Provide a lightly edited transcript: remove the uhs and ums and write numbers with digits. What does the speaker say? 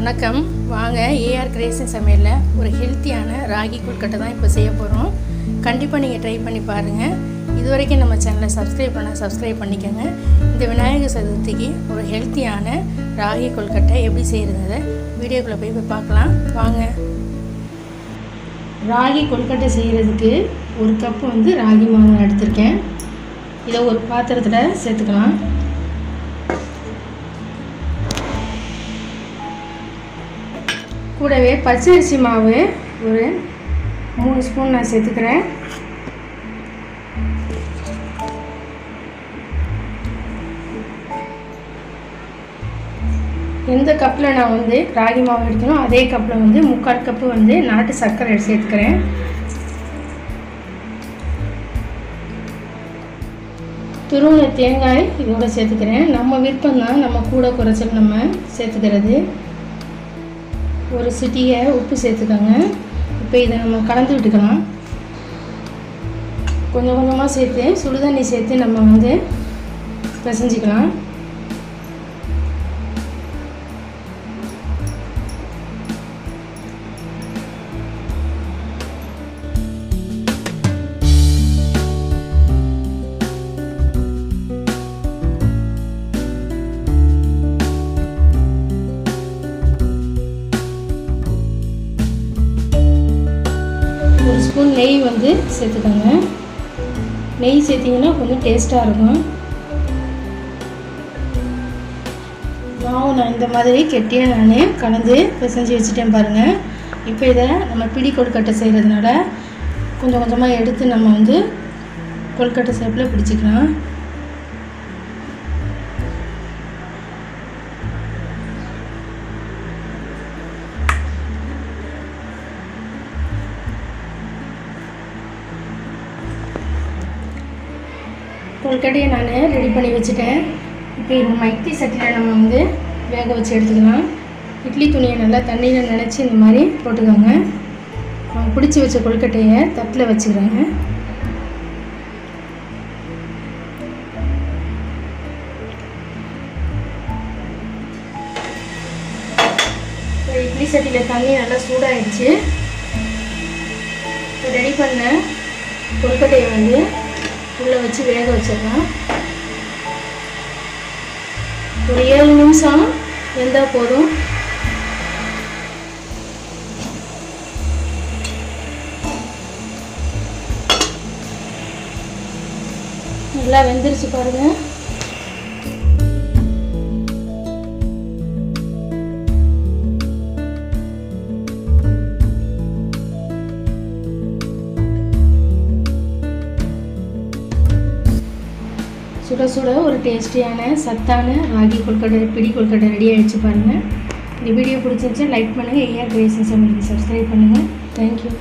வணக்கம். வாங்க AR creation சமையலில் ஒரு ஹெல்த்தியான ராகி கொழுக்கட்டை தான் இப்போ செய்ய போகிறோம். கண்டிப்பாக நீங்கள் ட்ரை பண்ணி பாருங்கள். இது வரைக்கும் நம்ம சேனலை சப்ஸ்கிரைப் பண்ணிக்கோங்க. இந்த விநாயகர் சதுர்த்திக்கு ஒரு ஹெல்த்தியான ராகி கொழுக்கட்டை எப்படி செய்கிறத வீடியோக்குள்ளே போய் பார்க்கலாம் வாங்க. ராகி கொழுக்கட்டை செய்கிறதுக்கு ஒரு கப்பு ராகி மாவு எடுத்திருக்கேன். இதை ஒரு பாத்திரத்தில் சேர்த்துக்கலாம். கூடவே பச்சரிசி மாவு ஒரு 3 ஸ்பூன் நான் சேர்த்துக்கிறேன். எந்த கப்பில் நான் ராகி மாவு எடுக்கணும் அதே கப்பில் 3/4 கப்பு நாட்டு சர்க்கரை சேர்த்துக்கிறேன். துருவின தேங்காய் இதோட சேர்த்துக்கிறேன். நம்ம விருப்பம் தான், நம்ம கூட குறைச்சல் நம்ம சேர்த்துக்கிறது. ஒரு சிட்டிகை உப்பு சேர்த்துக்கோங்க. இப்போ இதை நம்ம கலந்து விட்டுக்கலாம். கொஞ்சம் கொஞ்சமாக சேர்த்து சுடுதண்ணி சேர்த்து நம்ம பிசைஞ்சிக்கலாம். ஒரு ஸ்பூன் நெய் சேர்த்துக்கோங்க. நெய் சேர்த்திங்கன்னா கொஞ்சம் டேஸ்ட்டாக இருக்கும். மாவு நான் இந்த மாதிரி கெட்டியாக நான் கலந்து பிசைஞ்சு வச்சுட்டேன் பாருங்கள். இப்போ இதை நம்ம பிடி கொழுக்கட்டை செய்கிறதுனால கொஞ்சம் கொஞ்சமாக எடுத்து நம்ம கொழுக்கட்டை ஷேப்பில் பிடிச்சிக்கலாம். கொழுக்கட்டையை நான் ரெடி பண்ணி வச்சுட்டேன். இப்போ நம்ம இட்லி சட்டியில் நம்ம வேக வச்சு எடுத்துக்கலாம். இட்லி துணியை நல்லா தண்ணியில் நினச்சி இந்த மாதிரி போட்டுக்கோங்க. நம்ம பிடிச்சி வச்ச கொழுக்கட்டையை தட்டில் வச்சுக்கிறேங்க. இப்போ இட்லி சட்டியில் தண்ணி நல்லா சூடாகிடுச்சு. இப்போ ரெடி பண்ண கொழுக்கட்டையை உள்ளே வச்சு வேக வச்சிடலாம். ஒரு 7 நிமிஷம் வெந்தால் போதும். நல்லா வெந்துருச்சு பாருங்கள். சுட சுட ஒரு டேஸ்டியான சத்தான ராகி கொழுக்கட்டை பிடி கொழுக்கட்டை ரெடி ஆகிடுச்சு பாருங்கள். இந்த வீடியோ பிடிச்சிருந்துச்சு லைக் பண்ணுங்கள். ஏஆர் கிரியேஷன் சமையலுக்கு சப்ஸ்கிரைப் பண்ணுங்கள். தேங்க்யூ.